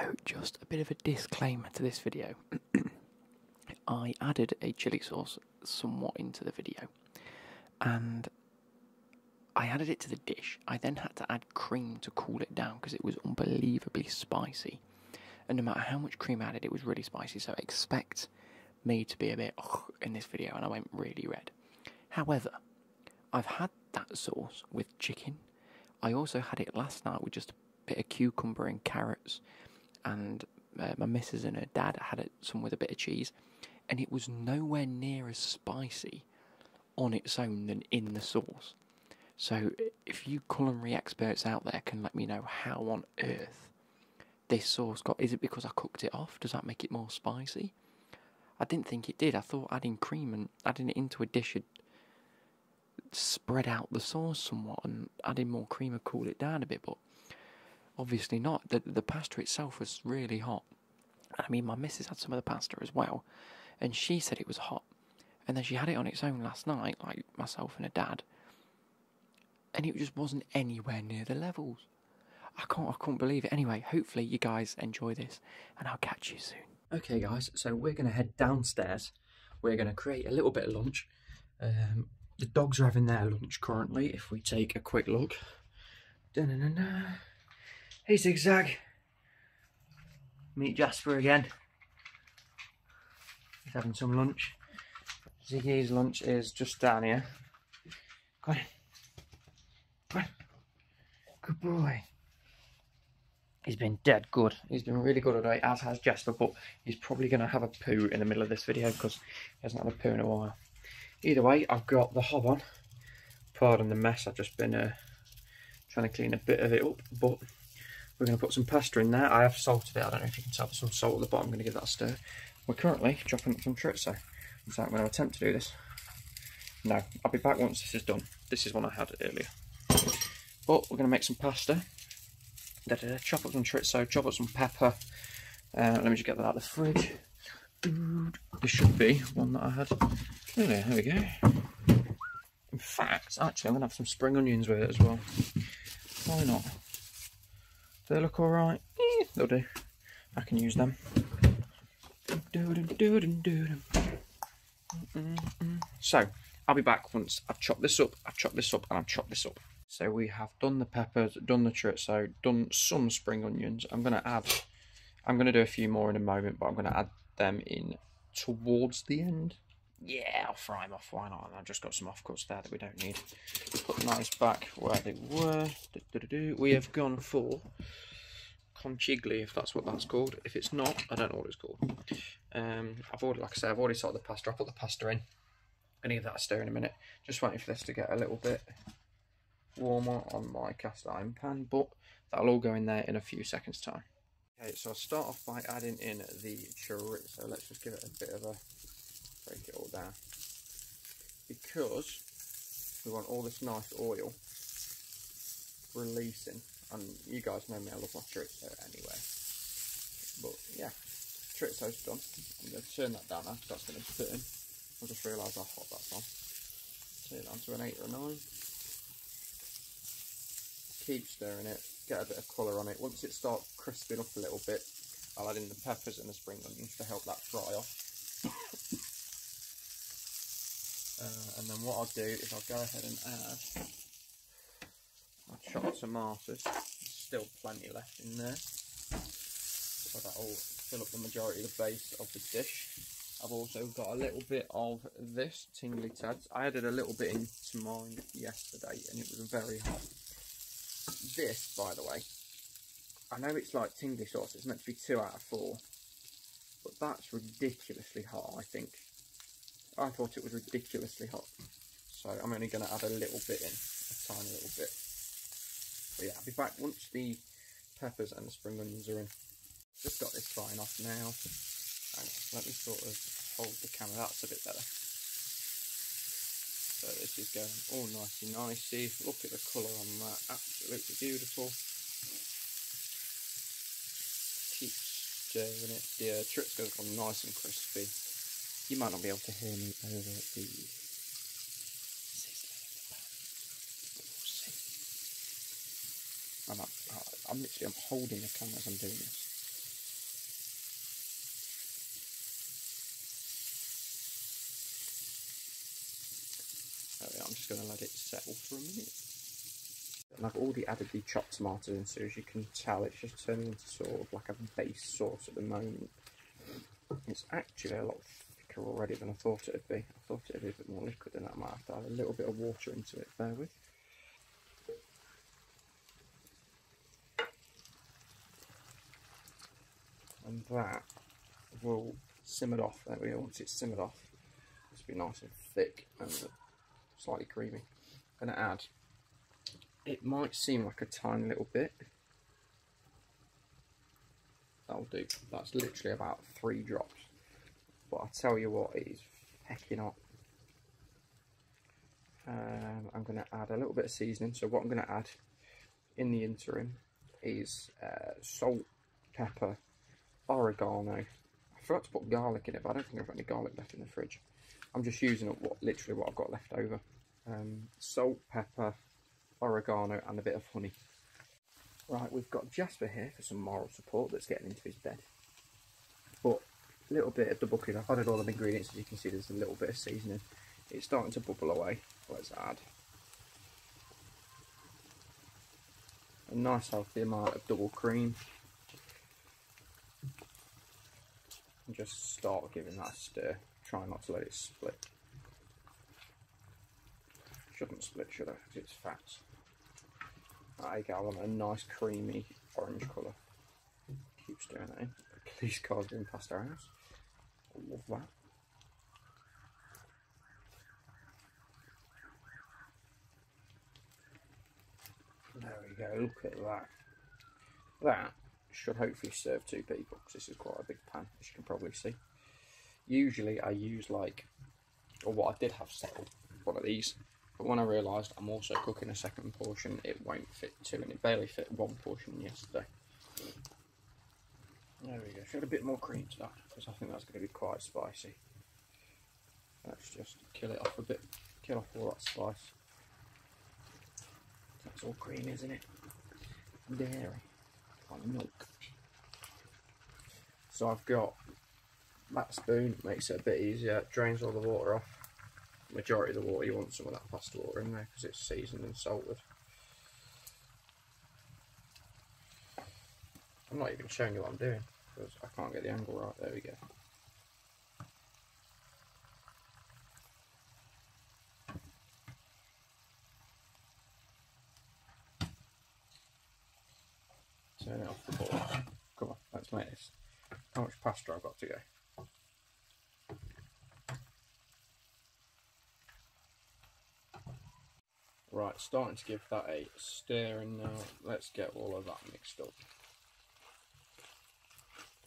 So, just a bit of a disclaimer to this video. I added a chili sauce somewhat into the video, and I added it to the dish. I then had to add cream to cool it down because it was unbelievably spicy. And no matter how much cream I added, it was really spicy, so expect me to be a bit in this video, and I went really red. However, I've had that sauce with chicken. I also had it last night with just a bit of cucumber and carrots, and my missus and her dad had some with a bit of cheese, and it was nowhere near as spicy on its own than in the sauce. So if you culinary experts out there can let me know how on earth this sauce got, is it because I cooked it off? Does that make it more spicy? I didn't think it did. I thought adding cream and adding it into a dish would spread out the sauce somewhat, and adding more cream would cool it down a bit, but obviously not. The pasta itself was really hot. I mean, my missus had some of the pasta as well, and she said it was hot. And then she had it on its own last night, like myself and her dad, and it just wasn't anywhere near the levels. I couldn't believe it. Anyway, hopefully you guys enjoy this, and I'll catch you soon. Okay, guys, so we're going to head downstairs. We're going to create a little bit of lunch. The dogs are having their lunch currently, if we take a quick look. Da-na-na-na. Hey, Zigzag. Meet Jasper again. He's having some lunch. Ziggy's lunch is just down here. Go on. Come on. Good boy. He's been dead good. He's been really good today, as has Jasper, but he's probably going to have a poo in the middle of this video because he hasn't had a poo in a while. Either way, I've got the hob on. Pardon the mess, I've just been trying to clean a bit of it up, but we're going to put some pasta in there. I have salted it. I don't know if you can tell, there's some salt at the bottom. I'm going to give that a stir. We're currently chopping up some chorizo, so I'm going to attempt to do this. No, I'll be back once this is done. This is one I had earlier. But we're going to make some pasta. Chop up some chorizo, chop up some pepper. Let me just get that out of the fridge. This should be one that I had earlier. There we go. In fact, actually, I'm going to have some spring onions with it as well. Why not? Do they look alright? They'll do. I can use them. So, I'll be back once I've chopped this up, and I've chopped this up. So we have done the peppers, done the chorizo, done some spring onions. I'm going to do a few more in a moment, but I'm going to add them in towards the end. Yeah, I'll fry them off, why not? And I've just got some offcuts there that we don't need. Put those back where they were. We have gone for conchigli, if that's what that's called. If it's not, I don't know what it's called. I've already sorted the pasta. I'll put the pasta in. I'm going to give that a stir in a minute. Just waiting for this to get a little bit warmer on my cast iron pan, but that'll all go in there in a few seconds time. Okay, so I'll start off by adding in the chorizo. Let's just give it a bit of a break it all down, because we want all this nice oil releasing. And you guys know me, I love my chorizo anyway. But yeah, chorizo's done. I'm going to turn that down now because that's going to burn. I just realised how hot that's on. Turn it down to an 8 or a 9. Keep stirring it, get a bit of colour on it. Once it starts crisping up a little bit, I'll add in the peppers and the spring onions to help that fry off. And then what I'll do is I'll go ahead and add my chopped tomatoes. There's still plenty left in there, so that'll fill up the majority of the base of the dish. I've also got a little bit of this tingly tads. I added a little bit into mine yesterday and it was very hot. This, by the way, I know it's like tingly sauce, it's meant to be 2 out of 4, but that's ridiculously hot, I think. I thought it was ridiculously hot, so I'm only going to add a little bit in, a tiny little bit. But yeah, I'll be back once the peppers and the spring onions are in. Just got this frying off now, and let me sort of hold the camera, that's a bit better. So this is going all nicey. Look at the colour on that, absolutely beautiful. Keep stirring it. The chorizo's gone nice and crispy. You might not be able to hear me over the sizzling of the pan. I'm literally holding the camera as I'm doing this. just going to let it settle for a minute. And I've already added the chopped tomatoes in, so as you can tell, it's just turning into sort of like a base sauce at the moment. It's actually a lot thicker already than I thought it would be. I thought it would be a bit more liquid than that. I might have to add a little bit of water into it, bear with. And that will simmer off. There we go. Once it's simmered off, it's be nice and thick and slightly creamy. I'm going to add, it might seem like a tiny little bit. That'll do. That's literally about 3 drops. But I tell you what, it is hecking hot. I'm going to add a little bit of seasoning. So what I'm going to add in the interim is salt, pepper, oregano. I forgot to put garlic in it, but I don't think I've got any garlic left in the fridge. I'm just using up literally what I've got left over. Salt, pepper, oregano, and a bit of honey. Right, we've got Jasper here for some moral support that's getting into his bed. But a little bit of double cooking. I've added all the ingredients, as you can see. There's a little bit of seasoning. It's starting to bubble away. Let's add a nice healthy amount of double cream. And just start giving that a stir. Try not to let it split. Shouldn't split, should I? Because it's fat. There you go. I want a nice creamy orange colour. Keep stirring that in. Police cars going past our house. I love that. There we go. Look at that. That should hopefully serve 2 people, because this is quite a big pan, as you can probably see. Usually I use like, or what I did have settled, one of these, but when I realised I'm also cooking a second portion, it won't fit 2, and it barely fit 1 portion yesterday. There we go. Should add a bit more cream to that, because I think that's going to be quite spicy. Let's just kill it off a bit, kill off all that spice. That's all cream, isn't it? Dairy. Milk. So I've got that spoon, makes it a bit easier, drains all the water off. Majority of the water, you want some of that pasta water in there because it's seasoned and salted. I'm not even showing you what I'm doing because I can't get the angle right. There we go. Turn it off the board. Come on, let's make this. How much pasta I've got to go? Right, starting to give that a stir in now. Let's get all of that mixed up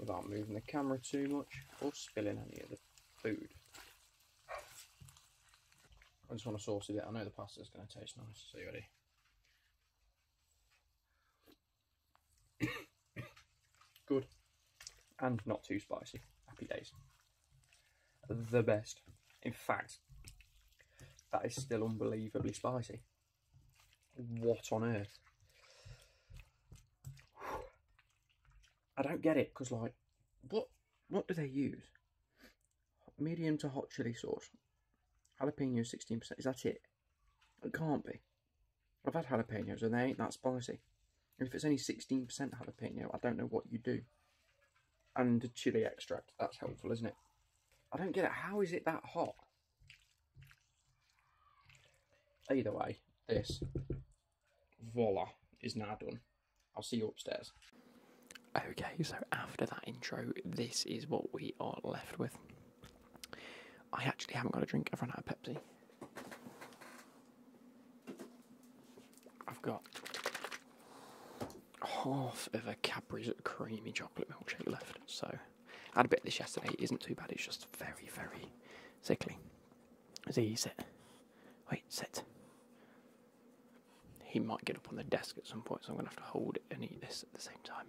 without moving the camera too much or spilling any of the food. I just want to sauce it. I know the pasta's going to taste nice. So you ready? Good. And not too spicy. Happy days. The best. In fact, that is still unbelievably spicy. What on earth? I don't get it, because like, what do they use? Medium to hot chili sauce. Jalapeno 16%. Is that it? It can't be. I've had jalapenos and they ain't that spicy. If it's only 16% jalapeno, I don't know what you do. And chili extract, that's helpful, isn't it? I don't get it. How is it that hot? Either way, this, voila, is now done. I'll see you upstairs. Okay, so after that intro, this is what we are left with. I actually haven't got a drink. I've run out of Pepsi. I've got half of a Cadbury's creamy chocolate milkshake left. So I had a bit of this yesterday. It isn't too bad. It's just very, very sickly. Z, sit. Wait, sit. He might get up on the desk at some point, so I'm going to have to hold it and eat this at the same time.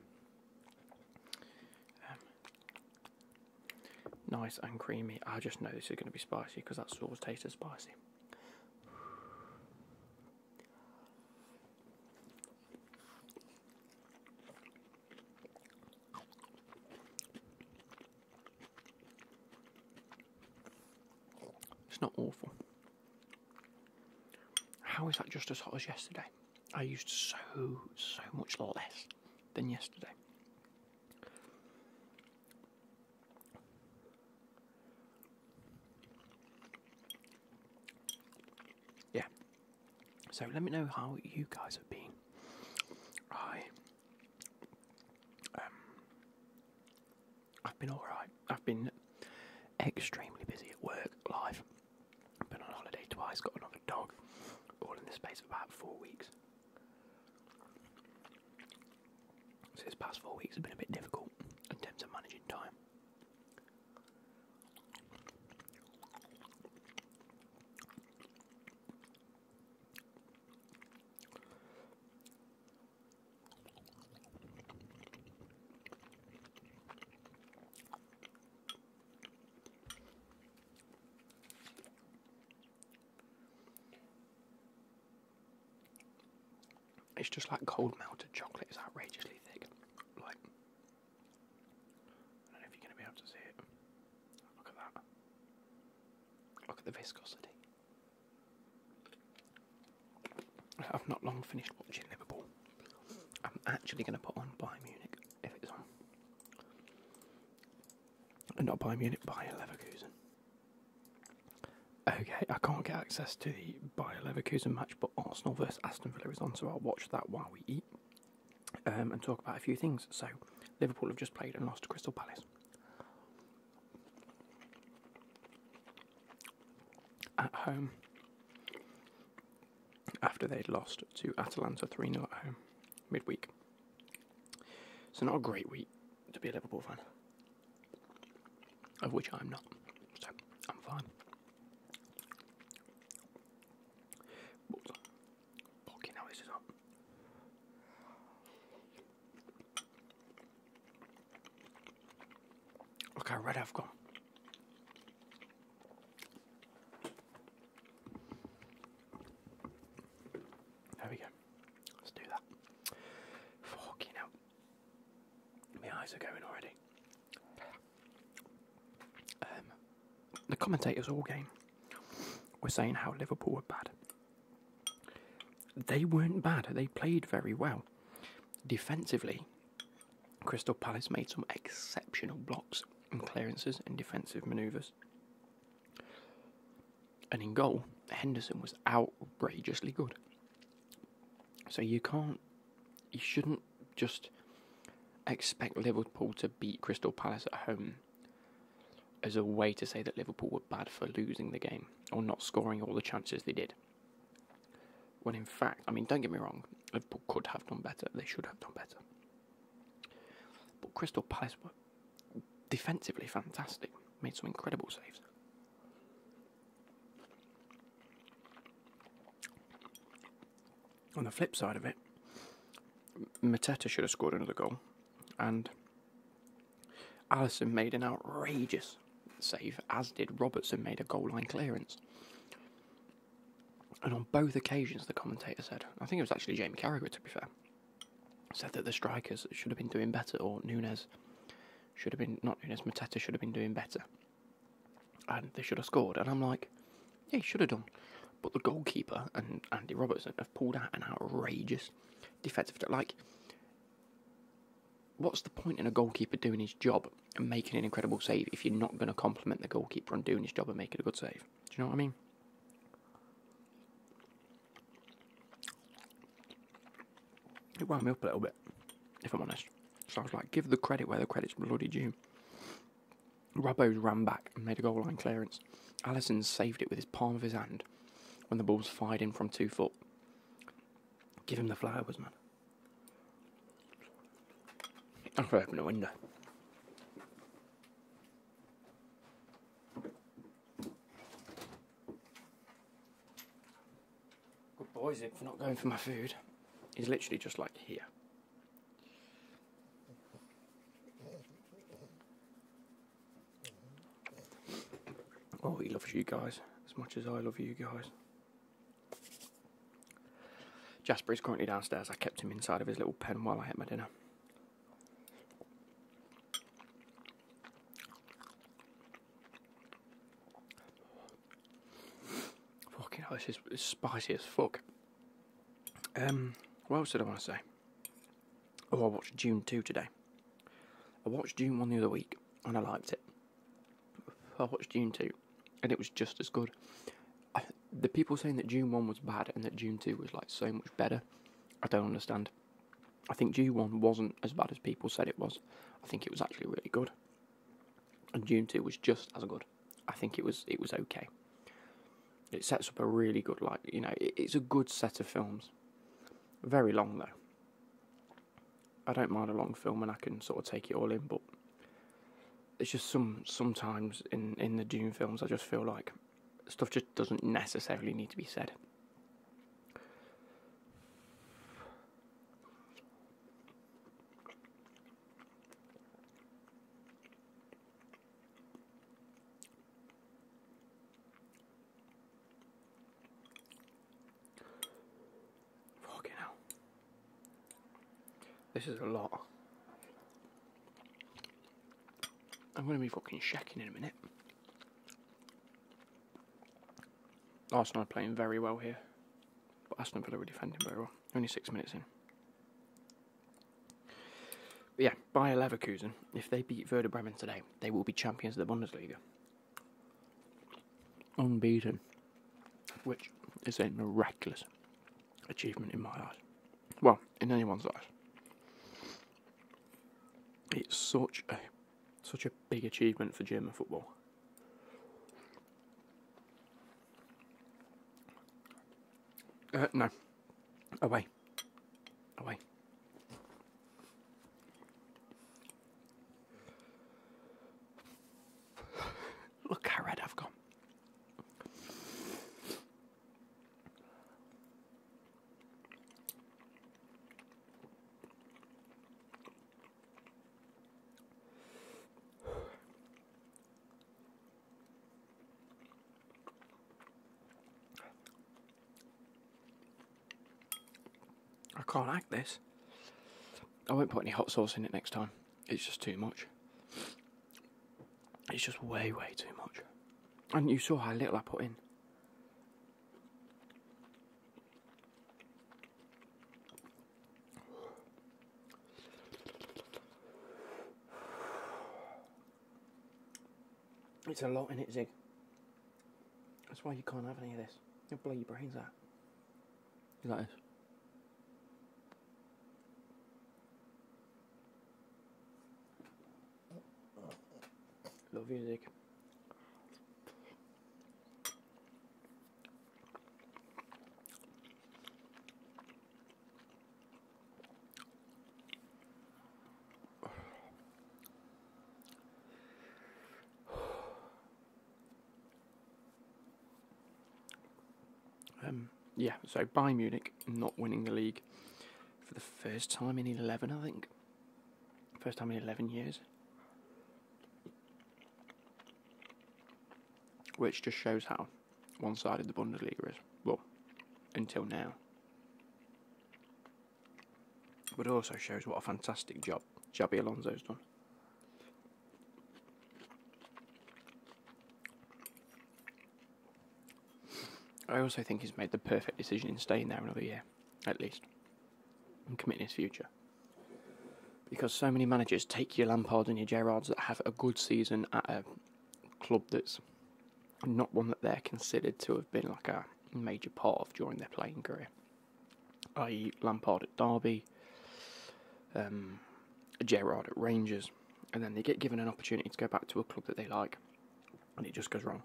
Nice and creamy. I just know this is going to be spicy because that sauce tasted spicy. It's not awful. How is that just as hot as yesterday? I used so much less than yesterday. Yeah. So let me know how you guys have been. I've been alright. I've been extremely busy at work, live. I've been on holiday twice, got another dog, all in the space of about 4 weeks. So this past 4 weeks have been a bit difficult in terms of managing time. It's just like cold melted chocolate. It's outrageously thick. Like, I don't know if you're going to be able to see it. Look at that. Look at the viscosity. I've not long finished watching Liverpool. I'm actually going to put on Bayern Munich if it's on. And not Bayern Munich, Bayer Leverkusen. Okay, I can't get access to the Bayer Leverkusen match, but Arsenal versus Aston Villa is on, so I'll watch that while we eat and talk about a few things. So, Liverpool have just played and lost to Crystal Palace. At home, after they'd lost to Atalanta 3-0 at home, midweek. So not a great week to be a Liverpool fan, of which I'm not, so I'm fine. Fucking hell, this is hot. Look how red I've gone. There we go. Let's do that. Fucking hell. My eyes are going already. The commentators all game were saying how Liverpool were bad. They weren't bad. They played very well. Defensively, Crystal Palace made some exceptional blocks and clearances and defensive manoeuvres. And in goal, Henderson was outrageously good. So you shouldn't just expect Liverpool to beat Crystal Palace at home as a way to say that Liverpool were bad for losing the game or not scoring all the chances they did. When in fact, I mean, don't get me wrong, Liverpool could have done better, they should have done better. But Crystal Palace were defensively fantastic, made some incredible saves. On the flip side of it, Mateta should have scored another goal, and Alisson made an outrageous save, as did Robertson made a goal line clearance. And on both occasions, the commentator said, I think it was actually Jamie Carragher to be fair, said that the strikers should have been doing better, or Mateta should have been doing better. And they should have scored. And I'm like, yeah, he should have done. But the goalkeeper and Andy Robertson have pulled out an outrageous defensive. Like, what's the point in a goalkeeper doing his job and making an incredible save if you're not going to compliment the goalkeeper on doing his job and making a good save? Do you know what I mean? It wound me up a little bit, if I'm honest. So I was like, give the credit where the credit's bloody due. Robbo's ran back and made a goal line clearance. Alisson saved it with his palm of his hand when the ball's fired in from 2 foot. Give him the flowers, man. I'm going to open the window. Good boy, Zip, for not going for my food. He's literally just like here. Oh, he loves you guys as much as I love you guys. Jasper is currently downstairs. I kept him inside of his little pen while I ate my dinner. Fucking hell, this is spicy as fuck. What else did I want to say? Oh, I watched Dune 2 today. I watched Dune 1 the other week, and I liked it. I watched Dune 2, and it was just as good. The people saying that Dune 1 was bad and that Dune 2 was like so much better, I don't understand. I think Dune 1 wasn't as bad as people said it was. I think it was actually really good. And Dune 2 was just as good. I think it was okay. It sets up a really good, like, you know, it's a good set of films. Very long though. I don't mind a long film and I can sort of take it all in, but it's just sometimes in the Dune films I just feel like stuff just doesn't necessarily need to be said. Fucking hell. This is a lot. I'm going to be fucking checking in a minute. Arsenal are playing very well here, but Aston Villa are defending very well. Only 6 minutes in. But yeah, Bayer Leverkusen, if they beat Werder Bremen today, they will be champions of the Bundesliga. Unbeaten. Which is a miraculous achievement in my eyes. Well, in anyone's eyes. It's such a big achievement for German football. No. Away. Look how red I've got. I can't act this. I won't put any hot sauce in it next time. It's just too much. It's just way too much. And you saw how little I put in. It's a lot in it, Zig. That's why you can't have any of this. You'll blow your brains out. Is that this? Love you, Zig. Yeah, so Bayern Munich not winning the league for the first time in 11, I think. First time in 11 years. Which just shows how one-sided the Bundesliga is. Well, until now. But it also shows what a fantastic job Xabi Alonso's done. I also think he's made the perfect decision in staying there another year, at least, and committing his future. Because so many managers take your Lampards and your Gerrards that have a good season at a club that's not one that they're considered to have been like a major part of during their playing career. I.e. Lampard at Derby, Gerrard at Rangers, and then they get given an opportunity to go back to a club that they like, and it just goes wrong.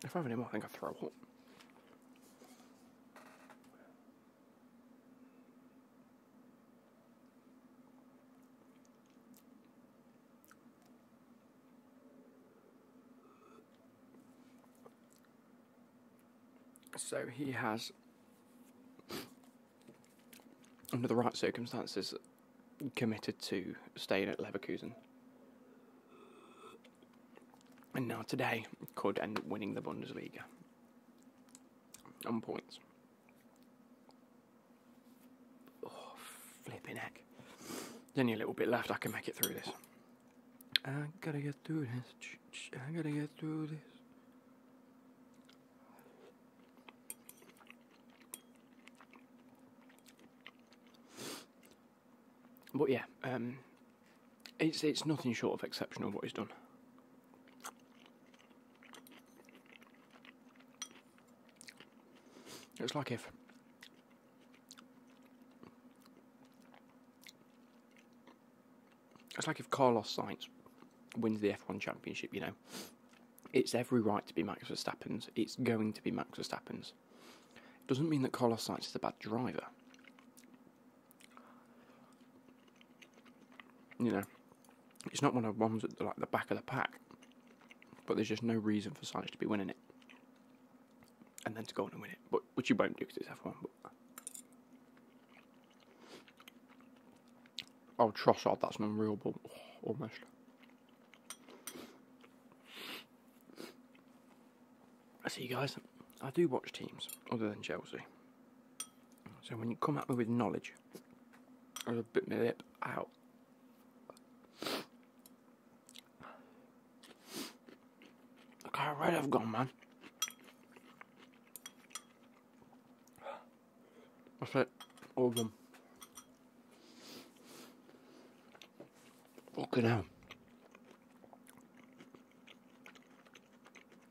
If I have any more, I think I'll throw up. So he has, under the right circumstances, committed to staying at Leverkusen. And now today could end up winning the Bundesliga on points. Oh, flipping heck. only a little bit left. I can make it through this. I gotta get through this. I gotta get through this. But yeah, it's nothing short of exceptional what he's done. It's like if Carlos Sainz wins the F1 championship, you know. It's every right to be Max Verstappen's. It's going to be Max Verstappen's. Doesn't mean that Carlos Sainz is a bad driver. You know, it's not one of the ones at the back of the pack, but there's just no reason for Sainz to be winning it, and then to go on and win it. But which you won't do because it's F1. But oh, Trossard, that's an unreal ball, almost. I see, guys. I do watch teams other than Chelsea. So when you come at me with knowledge, I'll bit my lip out. Look how red I've gone, man. That's it. All of them. Fucking hell.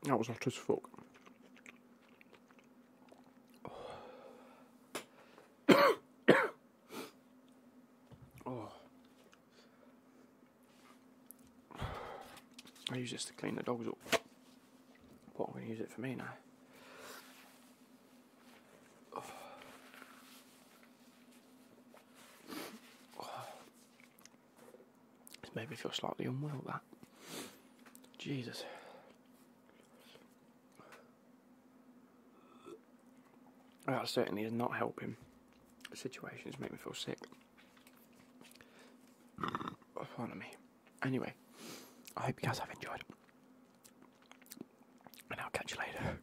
That was hot as fuck. Oh. I use this to clean the dogs up. But I'm going to use it for me now. Oh. Oh. It's made me feel slightly unwell, that. Jesus. That certainly is not helping. The situations make me feel sick. Oh, pardon me. Anyway, I hope you guys have enjoyed. And I'll catch you later.